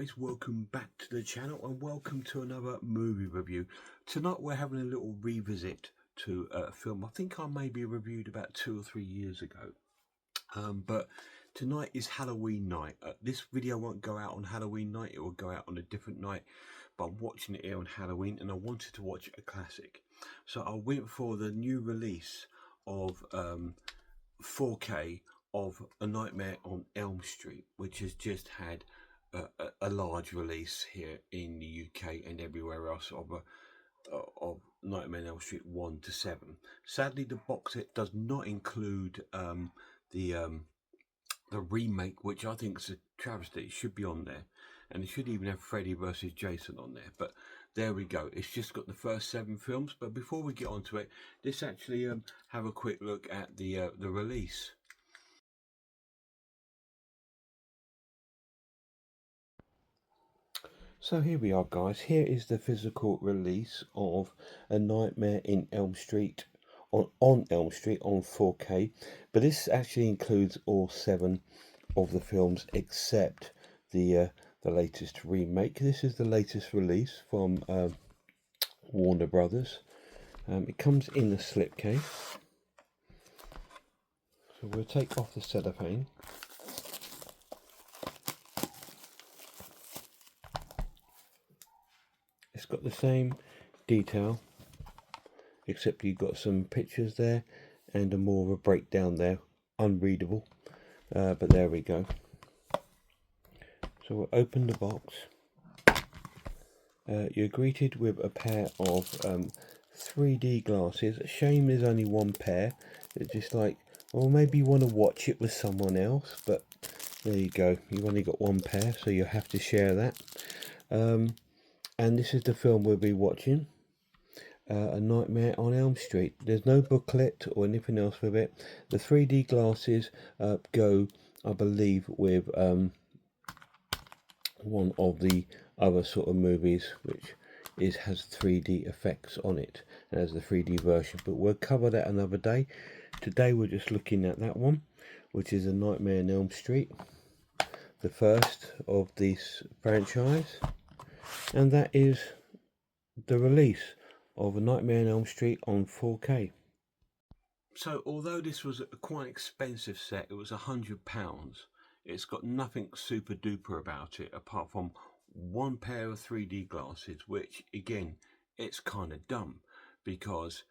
guys, welcome back to the channel and welcome to another movie review. Tonight we're having a little revisit to a film I think I maybe reviewed about 2 or 3 years ago. But tonight is Halloween night. This video won't go out on Halloween night, it will go out on a different night, but I'm watching it here on Halloween and I wanted to watch a classic. So I went for the new release of 4K of A Nightmare on Elm Street, which has just had a large release here in the UK and everywhere else of Nightmare on Elm Street 1 to 7. Sadly, the box set does not include the remake, which I think is a travesty. It should be on there, and it should even have Freddy versus Jason on there. But there we go. It's just got the first 7 films. But before we get onto it, let's actually have a quick look at the release. So here we are, guys. Here is the physical release of A Nightmare in Elm Street on Elm Street on 4K. But this actually includes all 7 of the films except the latest remake. This is the latest release from Warner Brothers. It comes in a slipcase. So we'll take off the cellophane. It's got the same detail, except you've got some pictures there and a more of a breakdown there, unreadable, but there we go. So we'll open the box. You're greeted with a pair of 3D glasses. Shame there's only one pair. It's just like, well, maybe you want to watch it with someone else, but there you go. You've only got one pair, so you have to share that. And this is the film we'll be watching, A Nightmare on Elm Street. There's no booklet or anything else with it. The 3D glasses go, I believe, with one of the other sort of movies, which has 3D effects on it, as the 3D version. But we'll cover that another day. Today we're just looking at that one, which is A Nightmare on Elm Street, the first of this franchise. And that is the release of A Nightmare on Elm Street on 4K. So although this was a quite expensive set, it was £100, it's got nothing super duper about it apart from one pair of 3D glasses, which again, it's kind of dumb, because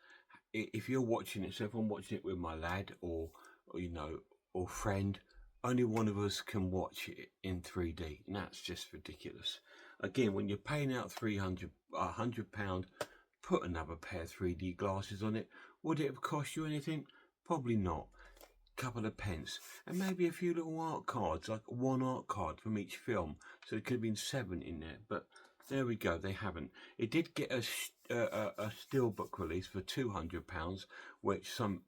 if you're watching it, so if I'm watching it with my lad or you know, or friend, only one of us can watch it in 3D, and that's just ridiculous. Again, when you're paying out £100, put another pair of 3D glasses on it. Would it have cost you anything? Probably not. Couple of pence, and maybe a few little art cards, like one art card from each film, so it could have been 7 in there. But there we go, they haven't. It did get a steelbook release for £200, which some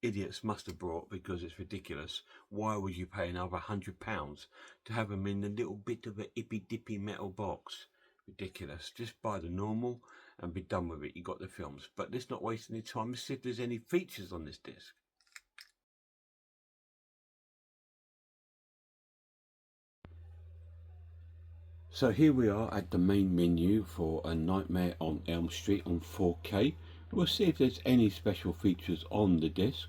idiots must have brought, because it's ridiculous. Why would you pay another £100 to have them in a little bit of a ippy dippy metal box? Ridiculous. Just buy the normal and be done with it. You got the films. But let's not waste any time. Let's see if there's any features on this disc. So here we are at the main menu for A Nightmare on Elm Street on 4K. We'll see if there's any special features on the disc.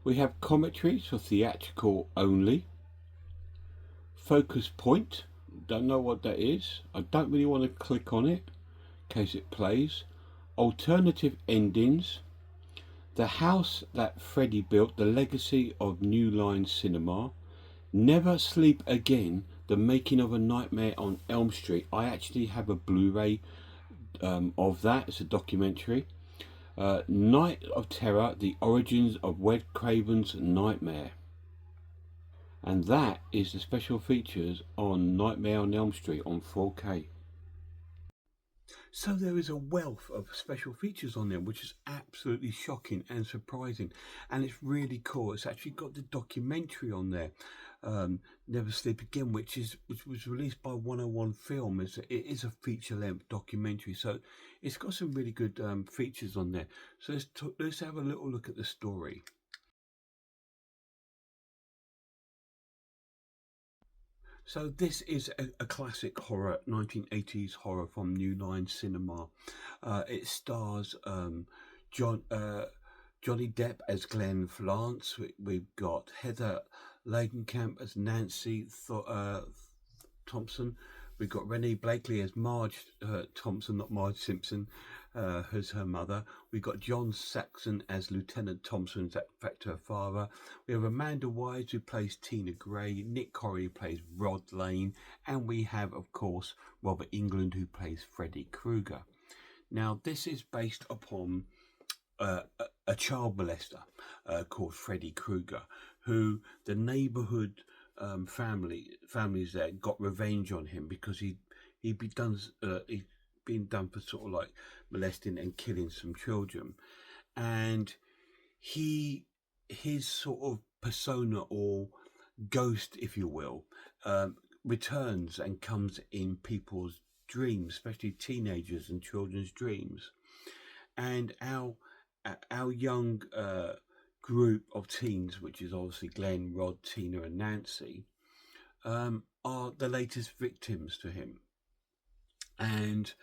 We have commentaries for theatrical only. Focus point, don't know what that is. I don't really want to click on it in case it plays. Alternative endings. The House That Freddy Built, The Legacy of New Line Cinema. Never Sleep Again, The Making of A Nightmare on Elm Street. I actually have a Blu-ray of that. It's a documentary. Night of Terror, The Origins of Wes Craven's Nightmare. And that is the special features on Nightmare on Elm Street on 4K. So there is a wealth of special features on there, which is absolutely shocking and surprising, and it's really cool. It's actually got the documentary on there, Never Sleep Again, which was released by 101 Film. It is a feature-length documentary, so it's got some really good features on there. So let's have a little look at the story. So this is a classic horror, 1980s horror from New Line Cinema. It stars John Johnny Depp as Glenn Flance. We've got Heather Langenkamp as Nancy Thompson. We've got Renee Blakely as Marge Thompson, not Marge Simpson, as her mother. We've got John Saxon as Lieutenant Thompson, in fact her father. We have Amanda Wise who plays Tina Gray, Nick Corrie who plays Rod Lane, and we have, of course, Robert Englund who plays Freddy Krueger. Now, this is based upon a child molester called Freddy Krueger, who the neighborhood families there got revenge on him because he'd been done for sort of like molesting and killing some children, and his sort of persona or ghost, if you will, returns and comes in people's dreams, especially teenagers and children's dreams. And our young group of teens, which is obviously Glenn, Rod, Tina, and Nancy, are the latest victims to him. And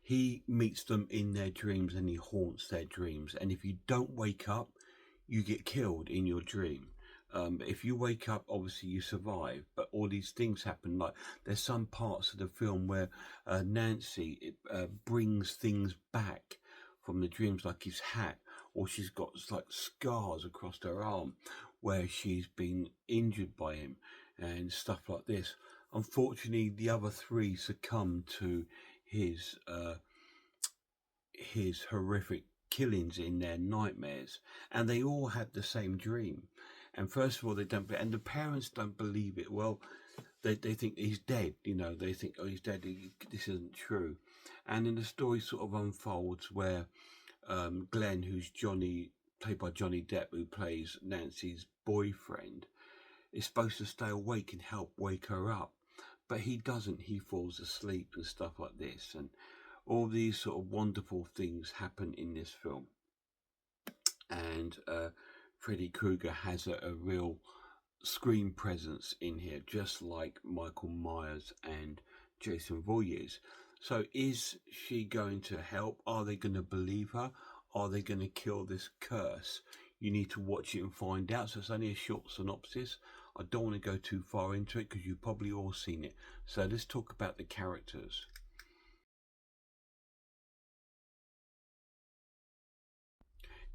he meets them in their dreams and he haunts their dreams. And if you don't wake up, you get killed in your dream. If you wake up, obviously you survive, but all these things happen. Like there's some parts of the film where Nancy brings things back from the dreams, like his hat, or she's got like scars across her arm where she's been injured by him and stuff like this. Unfortunately, the other three succumb to his horrific killings in their nightmares, and they all had the same dream. And first of all, they don't, and the parents don't believe it. Well, they think he's dead. You know, they think, oh, he's dead. This isn't true. And then the story sort of unfolds where Glenn, who's played by Johnny Depp, who plays Nancy's boyfriend, is supposed to stay awake and help wake her up, but he doesn't. He falls asleep and stuff like this, and all these sort of wonderful things happen in this film. And Freddy Krueger has a real screen presence in here, just like Michael Myers and Jason Voorhees. So is she going to help? Are they going to believe her? Are they going to kill this curse? You need to watch it and find out. So it's only a short synopsis. I don't want to go too far into it because you've probably all seen it. So let's talk about the characters.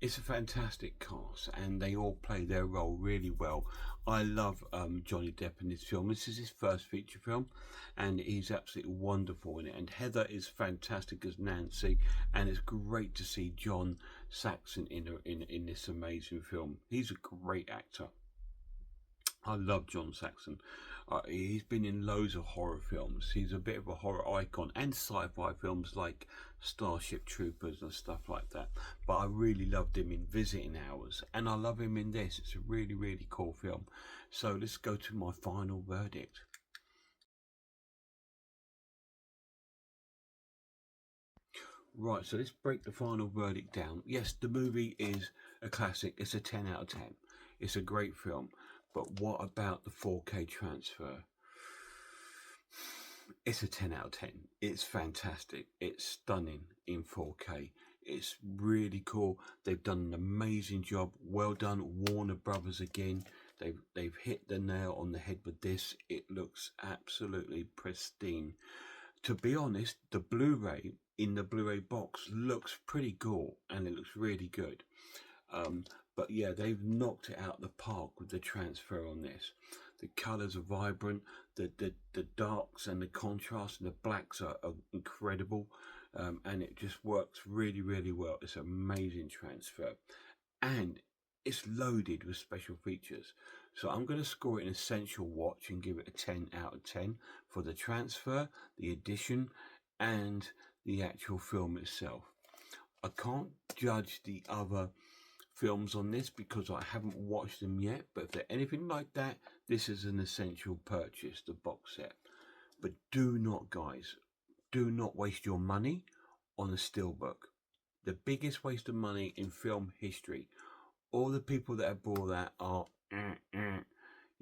It's a fantastic cast and they all play their role really well. I love Johnny Depp in this film. This is his first feature film and he's absolutely wonderful in it. And Heather is fantastic as Nancy, and it's great to see John Saxon in this amazing film. He's a great actor. I love John Saxon. He's been in loads of horror films. He's a bit of a horror icon, and sci-fi films like Starship Troopers and stuff like that. But I really loved him in Visiting Hours, and I love him in this. It's a really, really cool film. So let's go to my final verdict. Right, so let's break the final verdict down. Yes, the movie is a classic. It's a 10 out of 10. It's a great film. But what about the 4K transfer? It's a 10 out of 10. It's fantastic. It's stunning in 4K. It's really cool. They've done an amazing job. Well done, Warner Brothers again. They've hit the nail on the head with this. It looks absolutely pristine. To be honest, the Blu-ray in the Blu-ray box looks pretty cool and it looks really good. But yeah, they've knocked it out the park with the transfer on this. The colours are vibrant, the darks and the contrast and the blacks are incredible, and it just works really, really well. It's an amazing transfer, and it's loaded with special features. So I'm going to score it an essential watch and give it a 10 out of 10 for the transfer, the edition, and the actual film itself. I can't judge the other films on this because I haven't watched them yet, but if they're anything like that, this is an essential purchase, the box set. But do not, guys, do not waste your money on a steelbook. The biggest waste of money in film history. All the people that have bought that are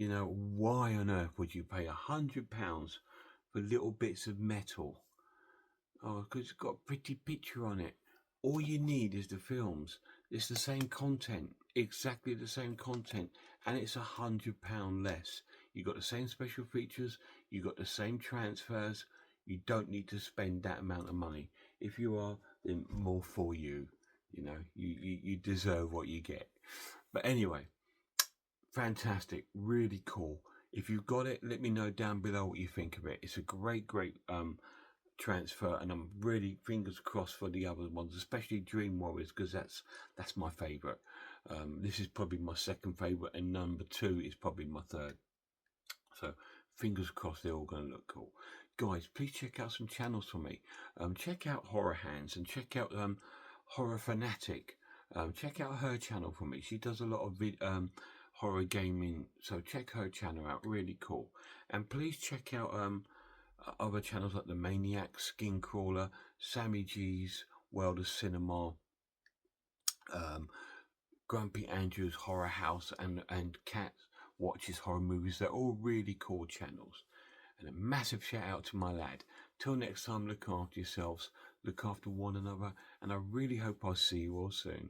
You know, why on earth would you pay £100 for little bits of metal? Oh, because it's got a pretty picture on it. All you need is the films. It's the same content, exactly the same content, and it's £100 less. You got the same special features, you got the same transfers. You don't need to spend that amount of money. If you are, then more for you. You know, you deserve what you get. But anyway, fantastic, really cool. If you've got it, let me know down below what you think of it. It's a great transfer, and I'm really fingers crossed for the other ones, especially Dream Warriors, because that's my favorite. This is probably my second favorite, and number 2 is probably my third. So fingers crossed they're all going to look cool. Guys, please check out some channels for me. Check out Horror Hands and check out Horror Fanatic. Check out her channel for me. She does a lot of horror gaming, so check her channel out. Really cool. And please check out other channels like the Maniac, Skin Crawler, Sammy G's World of Cinema, Grumpy Andrew's Horror House, and Cat Watches Horror Movies. They're all really cool channels. And a massive shout out to my lad. Till next time, look after yourselves, look after one another, and I really hope I'll see you all soon.